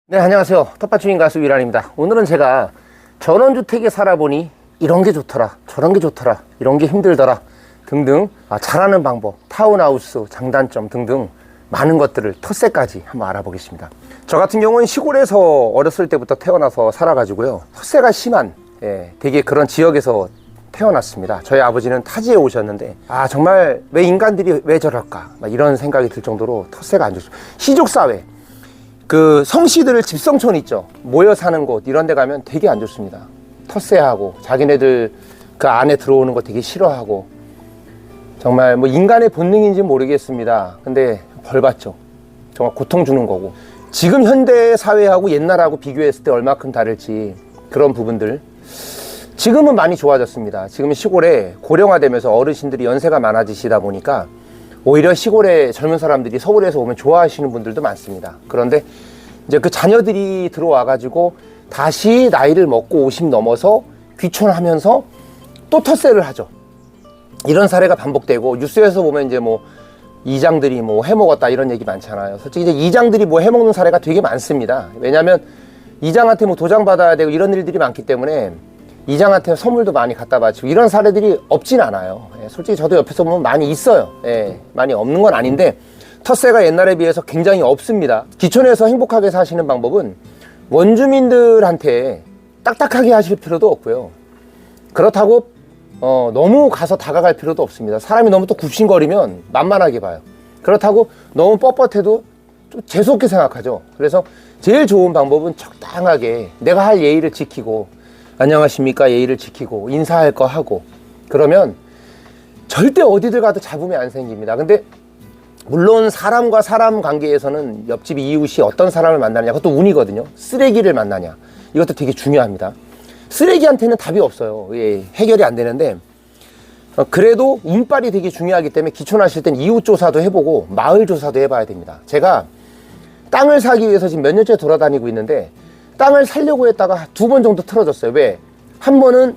네, 안녕하세요. 텃밭주인 가수 위란입니다. 오늘은 제가 전원주택에 살아보니 이런 게 좋더라, 저런 게 좋더라, 이런 게 힘들더라 등등 잘하는 방법, 타운하우스 장단점 등등 많은 것들을 텃세까지 한번 알아보겠습니다. 저 같은 경우는 시골에서 어렸을 때부터 태어나서 살아가지고요, 텃세가 심한 되게 그런 지역에서 태어났습니다. 저희 아버지는 타지에 오셨는데 정말 왜 인간들이 왜 저럴까 이런 생각이 들 정도로 텃세가 안 좋습니다. 시족사회, 그 성씨들 집성촌 있죠, 모여 사는 곳 이런 데 가면 되게 안 좋습니다. 텃세하고 자기네들 그 안에 들어오는 거 되게 싫어하고, 정말 뭐 인간의 본능인지 모르겠습니다. 근데 벌 받죠. 정말 고통 주는 거고, 지금 현대 사회하고 옛날하고 비교했을 때 얼마큼 다를지 그런 부분들. 지금은 많이 좋아졌습니다. 지금은 시골에 고령화되면서 어르신들이 연세가 많아지시다 보니까 오히려 시골에 젊은 사람들이 서울에서 오면 좋아하시는 분들도 많습니다. 그런데 이제 그 자녀들이 들어와 가지고 다시 나이를 먹고 50 넘어서 귀촌하면서 또 텃세를 하죠. 이런 사례가 반복되고, 뉴스에서 보면 이제 뭐 이장들이 뭐 해먹었다 이런 얘기 많잖아요. 솔직히 이제 이장들이 뭐 해먹는 사례가 되게 많습니다. 왜냐하면 이장한테 뭐 도장 받아야 되고 이런 일들이 많기 때문에 이장한테 선물도 많이 갖다 바치고 이런 사례들이 없진 않아요. 솔직히 저도 옆에서 보면 많이 있어요. 많이 없는 건 아닌데 텃세가 옛날에 비해서 굉장히 없습니다. 기촌에서 행복하게 사시는 방법은 원주민들한테 딱딱하게 하실 필요도 없고요, 그렇다고 너무 가서 다가갈 필요도 없습니다. 사람이 너무 또 굽신거리면 만만하게 봐요. 그렇다고 너무 뻣뻣해도 좀 재수없게 생각하죠. 그래서 제일 좋은 방법은 적당하게 내가 할 예의를 지키고, 안녕하십니까 예의를 지키고 인사할 거 하고, 그러면 절대 어디들 가도 잡음이 안 생깁니다. 근데 물론 사람과 사람 관계에서는 옆집 이웃이 어떤 사람을 만나느냐, 그것도 운이거든요. 쓰레기를 만나냐, 이것도 되게 중요합니다. 쓰레기한테는 답이 없어요. 해결이 안 되는데 그래도 운빨이 되게 중요하기 때문에 기촌하실 땐 이웃 조사도 해보고 마을 조사도 해봐야 됩니다. 제가 땅을 사기 위해서 지금 몇 년째 돌아다니고 있는데 땅을 사려고 했다가 2번 정도 틀어졌어요. 왜? 한 번은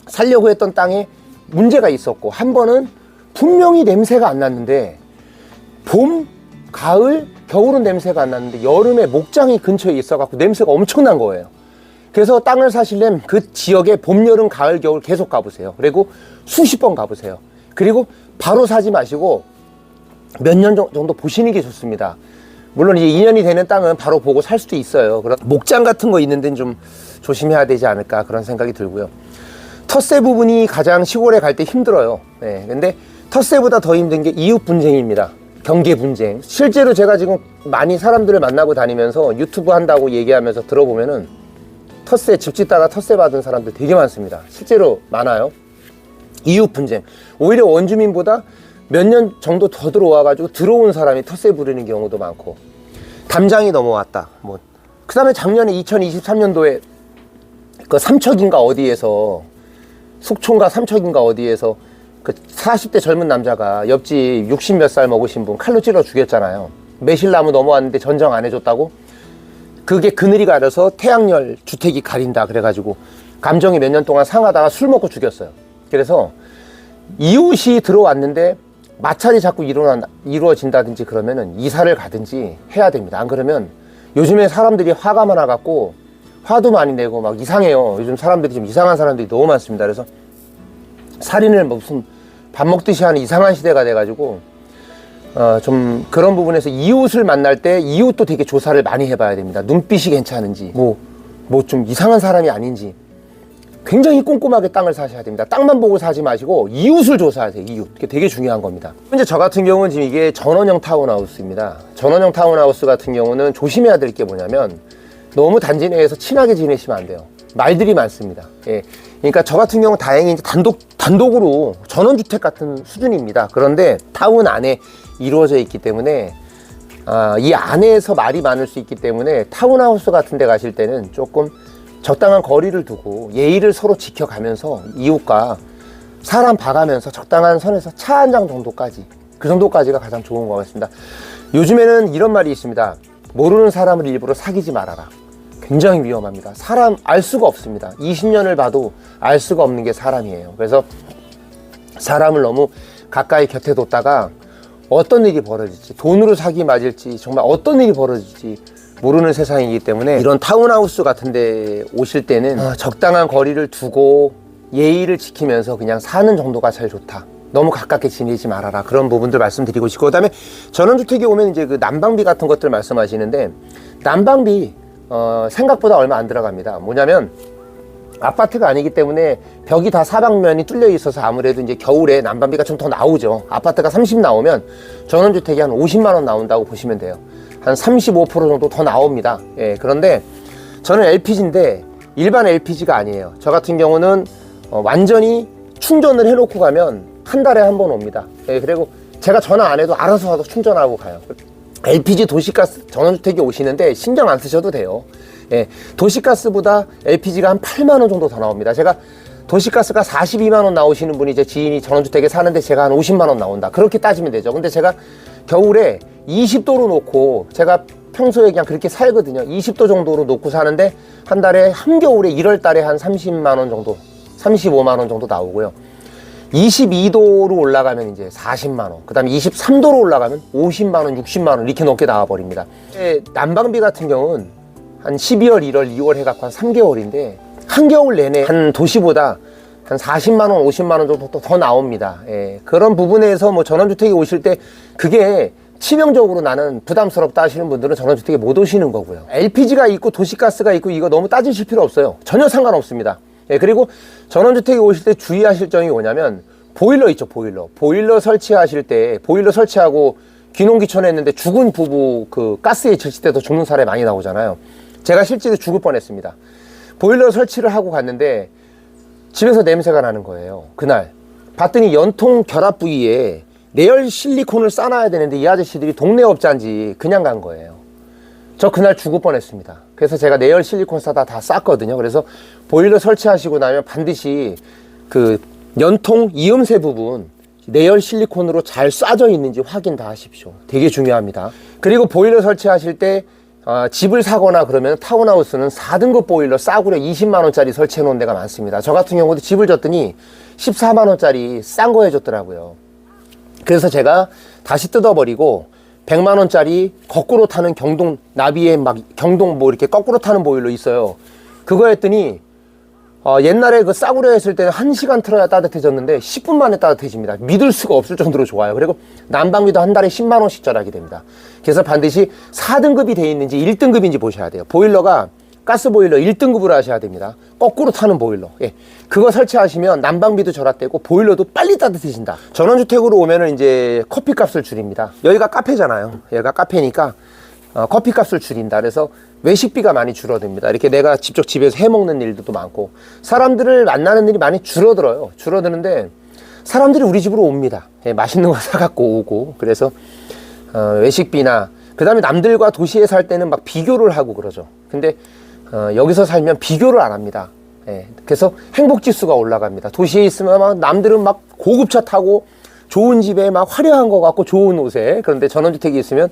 사려고 했던 땅에 문제가 있었고, 한 번은 분명히 냄새가 안 났는데 봄, 가을, 겨울은 냄새가 안 났는데 여름에 목장이 근처에 있어갖고 냄새가 엄청난 거예요. 그래서 땅을 사시려면 그 지역에 봄, 여름, 가을, 겨울 계속 가보세요. 그리고 수십 번 가보세요. 그리고 바로 사지 마시고 몇 년 정도 보시는 게 좋습니다. 물론 이제 2년이 되는 땅은 바로 보고 살 수도 있어요. 그런 목장 같은 거 있는 데는 좀 조심해야 되지 않을까 그런 생각이 들고요. 텃세 부분이 가장 시골에 갈 때 힘들어요. 근데 텃세보다 더 힘든 게 이웃 분쟁입니다. 경계 분쟁. 실제로 제가 지금 많이 사람들을 만나고 다니면서 유튜브 한다고 얘기하면서 들어보면은 텃세, 집 짓다가 텃세 받은 사람들 되게 많습니다. 실제로 많아요. 이웃 분쟁. 오히려 원주민보다 몇 년 정도 더 들어와가지고 들어온 사람이 텃세 부리는 경우도 많고, 담장이 넘어왔다. 그 다음에 작년에 2023년도에 그 삼척인가 어디에서, 속초인가 삼척인가 어디에서 그 40대 젊은 남자가 옆집 60 몇 살 먹으신 분 칼로 찔러 죽였잖아요. 매실나무 넘어왔는데 전정 안 해줬다고? 그게 그늘이 가려서 태양열 주택이 가린다 그래가지고 감정이 몇 년 동안 상하다가 술 먹고 죽였어요. 그래서 이웃이 들어왔는데 마찰이 자꾸 이루어진다든지 그러면은 이사를 가든지 해야 됩니다. 안 그러면 요즘에 사람들이 화가 많아갖고 화도 많이 내고 막 이상해요. 요즘 사람들이 좀 이상한 사람들이 너무 많습니다. 그래서 살인을 무슨 밥 먹듯이 하는 이상한 시대가 돼가지고 좀 그런 부분에서 이웃을 만날 때 이웃도 되게 조사를 많이 해봐야 됩니다. 눈빛이 괜찮은지, 뭐 좀 이상한 사람이 아닌지 굉장히 꼼꼼하게 땅을 사셔야 됩니다. 땅만 보고 사지 마시고 이웃을 조사하세요. 이웃. 그게 되게 중요한 겁니다. 현재 저 같은 경우는 지금 이게 전원형 타운하우스입니다. 전원형 타운하우스 같은 경우는 조심해야 될 게 뭐냐면 너무 단지 내에서 친하게 지내시면 안 돼요. 말들이 많습니다. 그러니까 저 같은 경우 다행히 이제 단독으로 전원주택 같은 수준입니다. 그런데 타운 안에 이루어져 있기 때문에 이 안에서 말이 많을 수 있기 때문에 타운하우스 같은 데 가실 때는 조금 적당한 거리를 두고 예의를 서로 지켜가면서 이웃과 사람 봐가면서 적당한 선에서 차 한 장 정도까지, 그 정도까지가 가장 좋은 것 같습니다. 요즘에는 이런 말이 있습니다. 모르는 사람을 일부러 사귀지 말아라. 굉장히 위험합니다. 사람 알 수가 없습니다. 20년을 봐도 알 수가 없는 게 사람이에요. 그래서 사람을 너무 가까이 곁에 뒀다가 어떤 일이 벌어질지, 돈으로 사기 맞을지, 정말 어떤 일이 벌어질지 모르는 세상이기 때문에 이런 타운하우스 같은 데 오실 때는 적당한 거리를 두고 예의를 지키면서 그냥 사는 정도가 제일 좋다. 너무 가깝게 지내지 말아라. 그런 부분들 말씀드리고 싶고, 그다음에 전원주택에 오면 이제 그 난방비 같은 것들 말씀하시는데, 난방비 생각보다 얼마 안 들어갑니다. 뭐냐면 아파트가 아니기 때문에 벽이 다 사방면이 뚫려 있어서 아무래도 이제 겨울에 난방비가 좀 더 나오죠. 아파트가 30 나오면 전원주택이 한 50만 원 나온다고 보시면 돼요. 한 35% 정도 더 나옵니다. 예, 그런데 저는 LPG인데 일반 LPG가 아니에요. 저 같은 경우는 완전히 충전을 해놓고 가면 한 달에 한 번 옵니다. 예, 그리고 제가 전화 안 해도 알아서 와서 충전하고 가요. LPG 도시가스 전원주택에 오시는데 신경 안 쓰셔도 돼요. 예, 도시가스보다 LPG가 한 8만 원 정도 더 나옵니다. 제가 도시가스가 42만 원 나오시는 분이 제 지인이 전원주택에 사는데 제가 한 50만 원 나온다. 그렇게 따지면 되죠. 근데 제가 겨울에 20도로 놓고, 제가 평소에 그냥 그렇게 살거든요. 20도 정도로 놓고 사는데 한 달에 한겨울에 1월 달에 한 30만 원 정도, 35만 원 정도 나오고요. 22도로 올라가면 이제 40만 원, 그 다음에 23도로 올라가면 50만 원, 60만 원 이렇게 넘게 나와버립니다. 난방비 같은 경우는 한 12월, 1월, 2월 해갖고 한 3개월인데 한겨울 내내 한 도시보다 한 40만 원, 50만 원 정도 더 나옵니다. 예, 그런 부분에서 뭐 전원주택에 오실 때 그게 치명적으로 나는 부담스럽다 하시는 분들은 전원주택에 못 오시는 거고요. LPG가 있고 도시가스가 있고 이거 너무 따지실 필요 없어요. 전혀 상관없습니다. 예, 그리고 전원주택에 오실 때 주의하실 점이 뭐냐면 보일러 있죠, 보일러. 보일러 설치하실 때, 보일러 설치하고 귀농귀촌했는데 죽은 부부 그 가스에 질식돼서 죽는 사례 많이 나오잖아요. 제가 실제로 죽을 뻔했습니다. 보일러 설치를 하고 갔는데 집에서 냄새가 나는 거예요. 그날 봤더니 연통 결합 부위에 내열 실리콘을 싸놔야 되는데 이 아저씨들이 동네 업자인지 그냥 간 거예요. 저 그날 죽을 뻔했습니다. 그래서 제가 내열 실리콘 싸다 다 쌌거든요. 그래서 보일러 설치하시고 나면 반드시 그 연통 이음새 부분 내열 실리콘으로 잘 쏴져 있는지 확인 다 하십시오. 되게 중요합니다. 그리고 보일러 설치하실 때 집을 사거나 그러면 타운하우스는 4등급 보일러 싸구려 20만원짜리 설치해 놓은 데가 많습니다. 저 같은 경우도 집을 졌더니 14만원짜리 싼 거 해줬더라고요. 그래서 제가 다시 뜯어버리고 100만원짜리 거꾸로 타는 경동, 나비에 막 경동 뭐 이렇게 거꾸로 타는 보일러 있어요. 그거 했더니 옛날에 그 싸구려 했을 때는 1시간 틀어야 따뜻해졌는데 10분 만에 따뜻해집니다. 믿을 수가 없을 정도로 좋아요. 그리고 난방비도 한 달에 10만원씩 절약이 됩니다. 그래서 반드시 4등급이 돼 있는지 1등급인지 보셔야 돼요. 보일러가 가스보일러 1등급으로 하셔야 됩니다. 거꾸로 타는 보일러. 예. 그거 설치하시면 난방비도 절약되고 보일러도 빨리 따뜻해진다. 전원주택으로 오면은 이제 커피값을 줄입니다. 여기가 카페잖아요. 여기가 카페니까 커피값을 줄인다. 그래서 외식비가 많이 줄어듭니다. 이렇게 내가 직접 집에서 해먹는 일도 많고 사람들을 만나는 일이 많이 줄어들어요. 줄어드는데 사람들이 우리 집으로 옵니다. 예, 맛있는 거 사갖고 오고. 그래서 외식비나 그 다음에 남들과 도시에 살 때는 막 비교를 하고 그러죠. 근데 여기서 살면 비교를 안 합니다. 예, 그래서 행복지수가 올라갑니다. 도시에 있으면 막 남들은 막 고급차 타고 좋은 집에 막 화려한 거 갖고 좋은 옷에, 그런데 전원주택이 있으면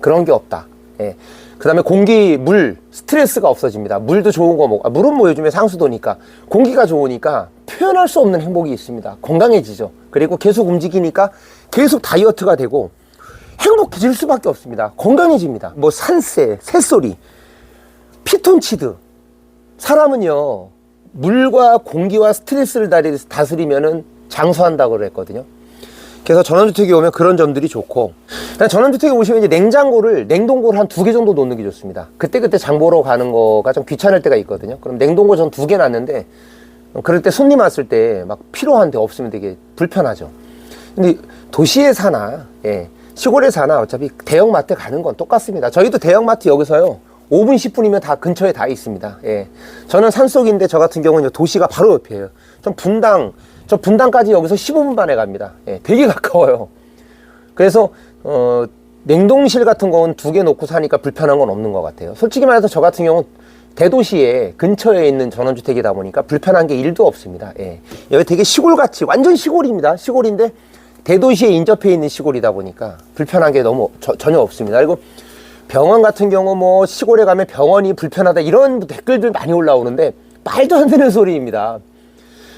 그런 게 없다. 예. 그 다음에 공기, 물, 스트레스가 없어집니다. 물도 좋은 거 먹고, 물은 뭐 요즘에 상수도니까, 공기가 좋으니까 표현할 수 없는 행복이 있습니다. 건강해지죠. 그리고 계속 움직이니까 계속 다이어트가 되고 행복해질 수밖에 없습니다. 건강해집니다. 뭐 산새, 새소리, 피톤치드. 사람은요, 물과 공기와 스트레스를 다스리면은 장수한다고 그랬거든요. 그래서 전원주택에 오면 그런 점들이 좋고, 전원주택에 오시면 이제 냉동고를 한 2개 정도 놓는 게 좋습니다. 그때그때 장 보러 가는 거가 좀 귀찮을 때가 있거든요. 그럼 냉동고 전 2개 놨는데, 그럴 때 손님 왔을 때 막 필요한데 없으면 되게 불편하죠. 근데 도시에 사나, 예, 시골에 사나 어차피 대형마트 가는 건 똑같습니다. 저희도 대형마트 여기서요, 5분, 10분이면 다 근처에 다 있습니다. 예. 저는 산속인데 저 같은 경우는 도시가 바로 옆이에요. 저 분당까지 여기서 15분 만에 갑니다. 예, 되게 가까워요. 그래서 냉동실 같은 건 2개 놓고 사니까 불편한 건 없는 것 같아요. 솔직히 말해서 저 같은 경우는 대도시에 근처에 있는 전원주택이다 보니까 불편한 게 1도 없습니다. 예. 여기 되게 시골같이, 완전 시골입니다. 시골인데 대도시에 인접해 있는 시골이다 보니까 불편한 게 전혀 없습니다. 그리고 병원 같은 경우 뭐 시골에 가면 병원이 불편하다 이런 댓글들 많이 올라오는데 말도 안 되는 소리입니다.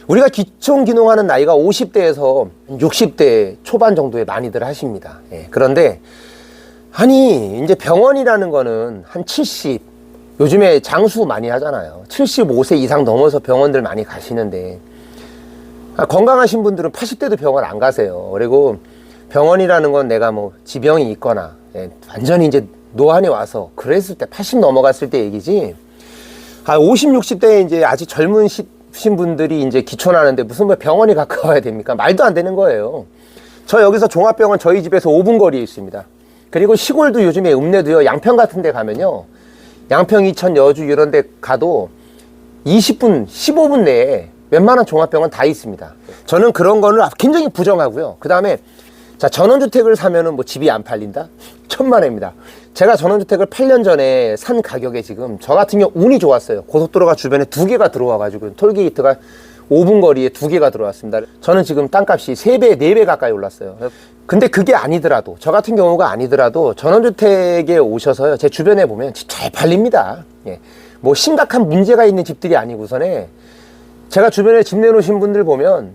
우리가 기촌기농하는 나이가 50대에서 60대 초반 정도에 많이들 하십니다. 예, 그런데 아니, 이제 병원이라는 거는 한 70, 요즘에 장수 많이 하잖아요. 75세 이상 넘어서 병원들 많이 가시는데, 건강하신 분들은 80대도 병원 안 가세요. 그리고 병원이라는 건 내가 뭐 지병이 있거나, 완전히 이제 노안에 와서 그랬을 때, 80 넘어갔을 때 얘기지. 50, 60대에 이제 아직 젊으신 분들이 이제 기촌하는데 무슨 뭐 병원이 가까워야 됩니까? 말도 안 되는 거예요. 저 여기서 종합병원 저희 집에서 5분 거리에 있습니다. 그리고 시골도 요즘에 읍내도요, 양평 같은 데 가면요, 양평, 이천, 여주 이런 데 가도 20분, 15분 내에 웬만한 종합병원 다 있습니다. 저는 그런 거는 굉장히 부정하고요. 그 다음에, 자, 전원주택을 사면은 뭐 집이 안 팔린다? 천만에입니다. 제가 전원주택을 8년 전에 산 가격에 지금, 저 같은 경우 운이 좋았어요. 고속도로가 주변에 2개가 들어와가지고, 톨게이트가 5분 거리에 2개가 들어왔습니다. 저는 지금 땅값이 3배, 4배 가까이 올랐어요. 근데 그게 아니더라도, 저 같은 경우가 아니더라도 전원주택에 오셔서요, 제 주변에 보면 집 잘 팔립니다. 예. 뭐 심각한 문제가 있는 집들이 아니고서네, 제가 주변에 집 내놓으신 분들 보면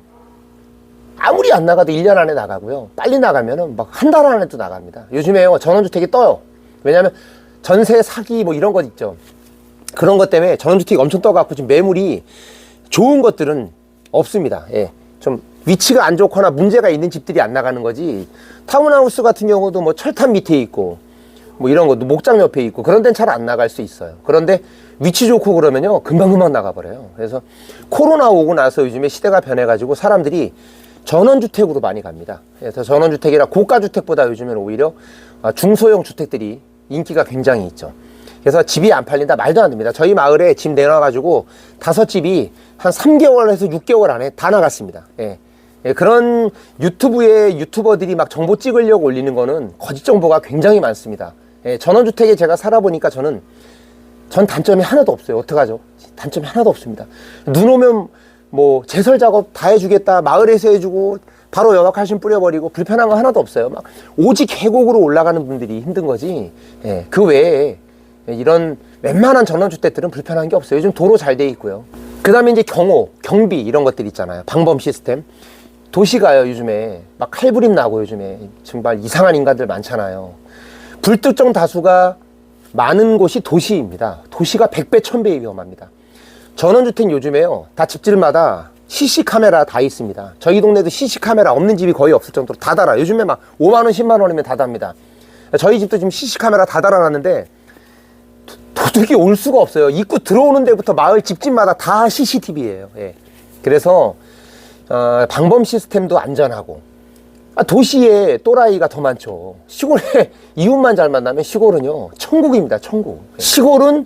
아무리 안 나가도 1년 안에 나가고요, 빨리 나가면은 막 한 달 안에도 나갑니다. 요즘에요, 전원주택이 떠요. 왜냐면 전세 사기 뭐 이런 것 있죠. 그런 것 때문에 전원주택이 엄청 떠갖고 지금 매물이 좋은 것들은 없습니다. 예. 좀 위치가 안 좋거나 문제가 있는 집들이 안 나가는 거지, 타운하우스 같은 경우도 뭐 철탑 밑에 있고 뭐 이런 것도 목장 옆에 있고 그런 데는 잘 안 나갈 수 있어요. 그런데 위치 좋고 그러면요, 금방금방 나가버려요. 그래서 코로나 오고 나서 요즘에 시대가 변해가지고 사람들이 전원주택으로 많이 갑니다. 그래서 전원주택이라 고가주택보다 요즘에는 오히려 중소형 주택들이 인기가 굉장히 있죠. 그래서 집이 안 팔린다? 말도 안 됩니다. 저희 마을에 집 내놔가지고 5집이 한 3개월에서 6개월 안에 다 나갔습니다. 예. 예, 그런 유튜브에 유튜버들이 막 정보 찍으려고 올리는 거는 거짓 정보가 굉장히 많습니다. 예, 전원주택에 제가 살아보니까 전 단점이 하나도 없어요. 어떡하죠? 단점이 하나도 없습니다. 눈 오면 뭐 제설 작업 다 해주겠다, 마을에서 해주고 바로 여과칼슘 뿌려버리고, 불편한 거 하나도 없어요. 막 오직 계곡으로 올라가는 분들이 힘든 거지, 예, 그 외에 이런 웬만한 전원주택들은 불편한 게 없어요. 요즘 도로 잘 돼 있고요. 그 다음에 이제 경비 이런 것들 있잖아요. 방범 시스템. 도시가요, 요즘에 막 칼부림 나고 요즘에 정말 이상한 인간들 많잖아요. 불특정 다수가 많은 곳이 도시입니다. 도시가 100배, 1000배에 위험합니다. 전원주택 요즘에요, 다 집들마다 CC 카메라 다 있습니다. 저희 동네도 CC 카메라 없는 집이 거의 없을 정도로 다 달아요. 요즘에 막 5만원, 10만원이면 다 답니다. 저희 집도 지금 CC 카메라 다 달아놨는데 도둑이 올 수가 없어요. 입구 들어오는 데부터 마을 집집마다 다 CCTV예요. 예. 그래서 방범 시스템도 안전하고, 도시에 또라이가 더 많죠. 시골에 이웃만 잘 만나면 시골은요, 천국입니다. 천국. 시골은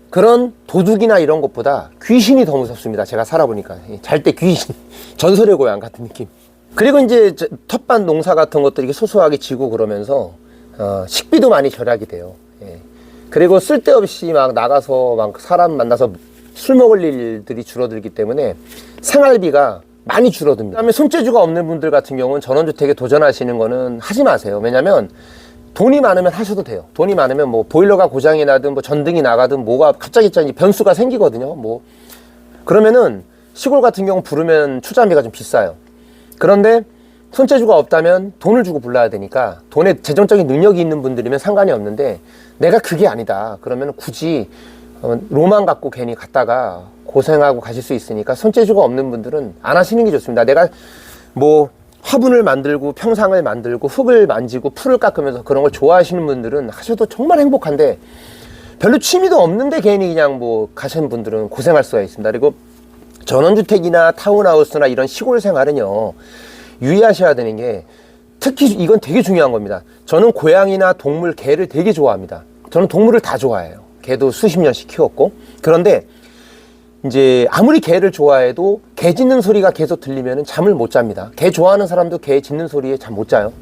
그런 도둑이나 이런 것보다 귀신이 더 무섭습니다. 제가 살아보니까. 잘 때 귀신, 전설의 고향 같은 느낌. 그리고 이제 텃밭 농사 같은 것도 이렇게 소소하게 지고 그러면서 식비도 많이 절약이 돼요. 예. 그리고 쓸데없이 막 나가서 막 사람 만나서 술 먹을 일들이 줄어들기 때문에 생활비가 많이 줄어듭니다. 그다음에 손재주가 없는 분들 같은 경우는 전원주택에 도전하시는 거는 하지 마세요. 왜냐면 돈이 많으면 하셔도 돼요. 돈이 많으면 뭐 보일러가 고장이 나든 뭐 전등이 나가든 뭐가 갑자기 변수가 생기거든요. 뭐 그러면은 시골 같은 경우 부르면 추자비가 좀 비싸요. 그런데 손재주가 없다면 돈을 주고 불러야 되니까, 돈에 재정적인 능력이 있는 분들이면 상관이 없는데, 내가 그게 아니다 그러면 굳이 로망 갖고 괜히 갔다가 고생하고 가실 수 있으니까, 손재주가 없는 분들은 안 하시는 게 좋습니다. 내가 뭐 화분을 만들고 평상을 만들고 흙을 만지고 풀을 깎으면서 그런 걸 좋아하시는 분들은 하셔도 정말 행복한데, 별로 취미도 없는데 괜히 그냥 뭐 가시는 분들은 고생할 수가 있습니다. 그리고 전원주택이나 타운하우스나 이런 시골 생활은요, 유의하셔야 되는 게, 특히 이건 되게 중요한 겁니다. 저는 고양이나 동물, 개를 되게 좋아합니다. 저는 동물을 다 좋아해요. 개도 수십 년씩 키웠고. 그런데 이제 아무리 개를 좋아해도 개 짖는 소리가 계속 들리면 잠을 못 잡니다. 개 좋아하는 사람도 개 짖는 소리에 잠 못 자요.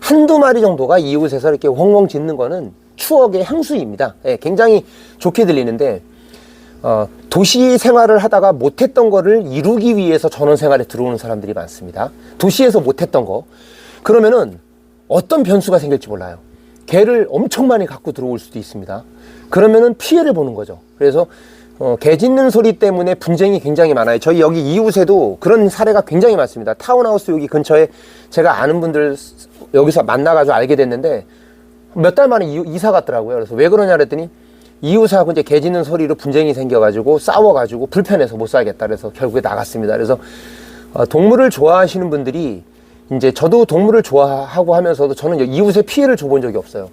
한두 마리 정도가 이웃에서 이렇게 웡웡 짖는 거는 추억의 향수입니다. 예, 굉장히 좋게 들리는데, 도시 생활을 하다가 못했던 거를 이루기 위해서 전원 생활에 들어오는 사람들이 많습니다. 도시에서 못했던 거. 그러면은 어떤 변수가 생길지 몰라요. 개를 엄청 많이 갖고 들어올 수도 있습니다. 그러면은 피해를 보는 거죠. 그래서 개 짖는 소리 때문에 분쟁이 굉장히 많아요. 저희 여기 이웃에도 그런 사례가 굉장히 많습니다. 타운하우스 여기 근처에 제가 아는 분들 여기서 만나가지고 알게 됐는데, 몇 달 만에 이사 갔더라고요. 그래서 왜 그러냐 그랬더니 이웃하고 이제 개 짖는 소리로 분쟁이 생겨가지고 싸워가지고 불편해서 못 살겠다. 그래서 결국에 나갔습니다. 그래서 동물을 좋아하시는 분들이 이제 저도 동물을 좋아하고 하면서도 저는 이웃에 피해를 줘본 적이 없어요.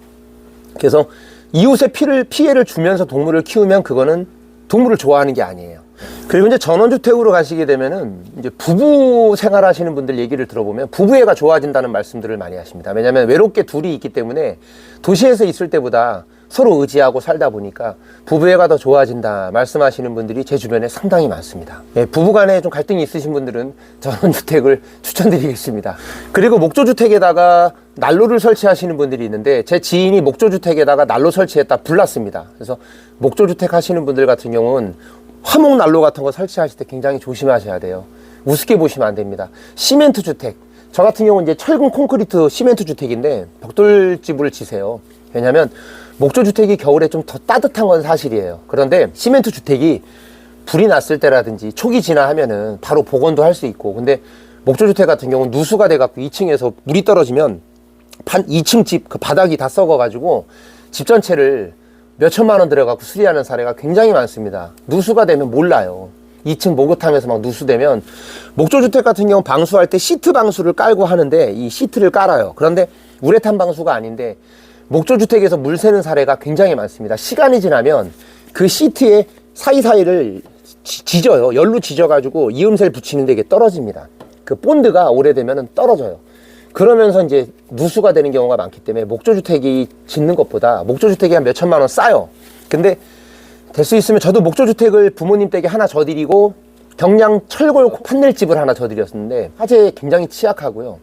그래서 이웃에 피해를 주면서 동물을 키우면 그거는 동물을 좋아하는 게 아니에요. 그리고 이제 전원주택으로 가시게 되면은 이제 부부 생활하시는 분들 얘기를 들어보면 부부애가 좋아진다는 말씀들을 많이 하십니다. 왜냐하면 외롭게 둘이 있기 때문에 도시에서 있을 때보다 서로 의지하고 살다 보니까 부부애가 더 좋아진다 말씀하시는 분들이 제 주변에 상당히 많습니다. 예, 부부간에 좀 갈등이 있으신 분들은 전원주택을 추천드리겠습니다. 그리고 목조주택에다가 난로를 설치하시는 분들이 있는데 제 지인이 목조주택에다가 난로 설치했다 불났습니다. 그래서 목조주택 하시는 분들 같은 경우는 화목난로 같은 거 설치하실 때 굉장히 조심하셔야 돼요. 우습게 보시면 안 됩니다. 시멘트 주택, 저 같은 경우는 이제 철근 콘크리트 시멘트 주택인데 벽돌집을 지세요. 왜냐하면 목조주택이 겨울에 좀 더 따뜻한 건 사실이에요. 그런데 시멘트 주택이 불이 났을 때라든지 초기 진화하면은 바로 복원도 할 수 있고, 근데 목조주택 같은 경우는 누수가 돼갖고 2층에서 물이 떨어지면 2층 집 그 바닥이 다 썩어가지고 집 전체를 몇 천만 원 들어가고 수리하는 사례가 굉장히 많습니다. 누수가 되면 몰라요. 2층 목욕탕에서 막 누수되면, 목조주택 같은 경우 방수할 때 시트 방수를 깔고 하는데 이 시트를 깔아요. 그런데 우레탄 방수가 아닌데 목조주택에서 물 새는 사례가 굉장히 많습니다. 시간이 지나면 그 시트의 사이사이를 지져요. 열로 지져가지고 이음새를 붙이는데 이게 떨어집니다. 그 본드가 오래되면 떨어져요. 그러면서 이제 누수가 되는 경우가 많기 때문에 목조주택이 짓는 것보다 목조주택이 한 몇 천만 원 싸요. 근데 될 수 있으면 저도 목조주택을 부모님 댁에 하나 져드리고 경량 철골 판넬집을 하나 져드렸었는데 화재에 굉장히 취약하고요.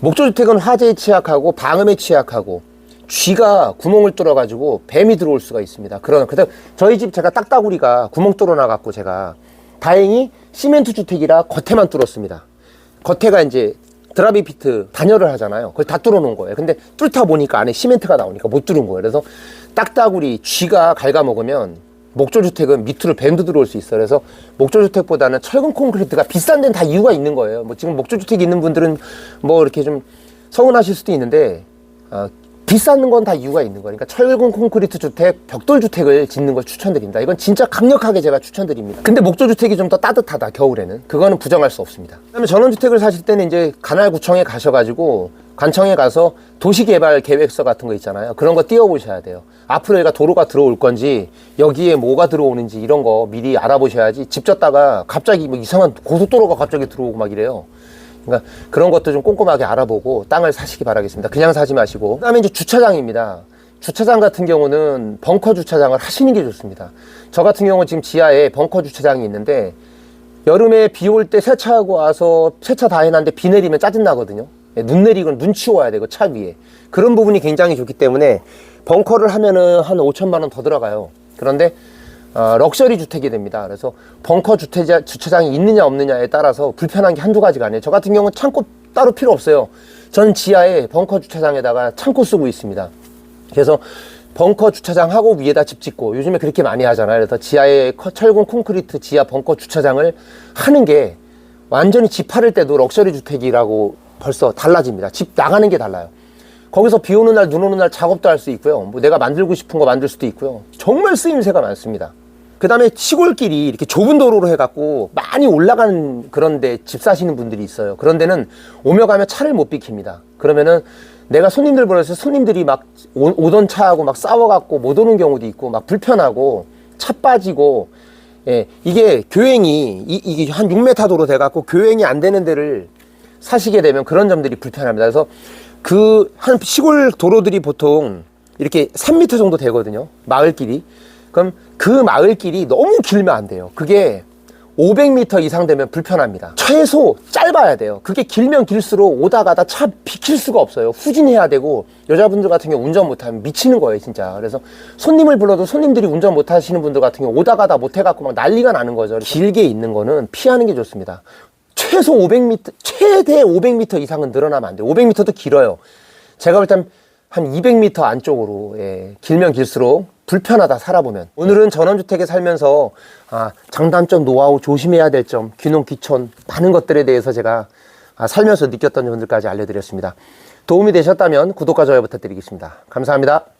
목조주택은 화재에 취약하고 방음에 취약하고 쥐가 구멍을 뚫어가지고 뱀이 들어올 수가 있습니다. 그래서 저희 집 제가 딱따구리가 구멍 뚫어놔갖고 제가 다행히 시멘트 주택이라 겉에만 뚫었습니다. 겉에가 이제 드라비피트 단열을 하잖아요. 그걸 다 뚫어놓은 거예요. 근데 뚫다 보니까 안에 시멘트가 나오니까 못 뚫은 거예요. 그래서 딱따구리 쥐가 갉아먹으면 목조주택은 밑으로 뱀도 들어올 수 있어요. 그래서 목조주택보다는 철근 콘크리트가 비싼 데는 다 이유가 있는 거예요. 뭐 지금 목조주택이 있는 분들은 뭐 이렇게 좀 서운하실 수도 있는데 비싼 건 다 이유가 있는 거니까 철근 콘크리트 주택, 벽돌 주택을 짓는 걸 추천드립니다. 이건 진짜 강력하게 제가 추천드립니다. 근데 목조주택이 좀 더 따뜻하다, 겨울에는. 그거는 부정할 수 없습니다. 그다음에 전원주택을 사실 때는 이제 관할구청에 가셔가지고 관청에 가서 도시개발 계획서 같은 거 있잖아요. 그런 거 띄워보셔야 돼요. 앞으로 여기가 도로가 들어올 건지 여기에 뭐가 들어오는지 이런 거 미리 알아보셔야지 집 졌다가 갑자기 뭐 이상한 고속도로가 갑자기 들어오고 막 이래요. 그러니까 그런 것도 좀 꼼꼼하게 알아보고 땅을 사시기 바라겠습니다. 그냥 사지 마시고. 그다음에 이제 주차장입니다. 주차장 같은 경우는 벙커 주차장을 하시는 게 좋습니다. 저 같은 경우는 지금 지하에 벙커 주차장이 있는데 여름에 비 올 때 세차하고 와서 세차 다 해놨는데 비 내리면 짜증나거든요. 눈 내리건 눈 치워야 되고 차 위에. 그런 부분이 굉장히 좋기 때문에 벙커를 하면은 한 5천만 원 더 들어가요. 그런데 럭셔리 주택이 됩니다. 그래서 벙커 주차장이 있느냐 없느냐에 따라서 불편한 게 한두 가지가 아니에요. 저 같은 경우는 창고 따로 필요 없어요. 전 지하에 벙커 주차장에다가 창고 쓰고 있습니다. 그래서 벙커 주차장하고 위에다 집 짓고 요즘에 그렇게 많이 하잖아요. 그래서 지하에 철근 콘크리트 지하 벙커 주차장을 하는 게 완전히 집 팔을 때도 럭셔리 주택이라고 벌써 달라집니다. 집 나가는 게 달라요. 거기서 비 오는 날, 눈 오는 날 작업도 할 수 있고요. 뭐 내가 만들고 싶은 거 만들 수도 있고요. 정말 쓰임새가 많습니다. 그 다음에 시골길이 이렇게 좁은 도로로 해갖고 많이 올라가는 그런 데 집 사시는 분들이 있어요. 그런 데는 오며 가며 차를 못 비킵니다. 그러면은 내가 손님들 보내서 손님들이 막 오던 차하고 막 싸워갖고 못 오는 경우도 있고 막 불편하고 차 빠지고, 예, 이게 교행이 이게 한 6m 도로 돼갖고 교행이 안 되는 데를 사시게 되면 그런 점들이 불편합니다. 그래서 그 한 시골 도로들이 보통 이렇게 3m 정도 되거든요. 마을길이. 그럼 그 마을길이 너무 길면 안 돼요. 그게 500m 이상 되면 불편합니다. 최소 짧아야 돼요. 그게 길면 길수록 오다 가다 차 비킬 수가 없어요. 후진해야 되고, 여자분들 같은 경우 운전 못하면 미치는 거예요, 진짜. 그래서 손님을 불러도 손님들이 운전 못하시는 분들 같은 경우 오다 가다 못해갖고 막 난리가 나는 거죠. 길게 있는 거는 피하는 게 좋습니다. 최소 500m, 최대 500m 이상은 늘어나면 안 돼요. 500m도 길어요. 제가 볼 땐 한 200m 안쪽으로, 예, 길면 길수록 불편하다, 살아보면. 오늘은 전원주택에 살면서 장단점, 노하우, 조심해야 될 점, 귀농, 귀촌 많은 것들에 대해서 제가 살면서 느꼈던 점들까지 알려드렸습니다. 도움이 되셨다면 구독과 좋아요 부탁드리겠습니다. 감사합니다.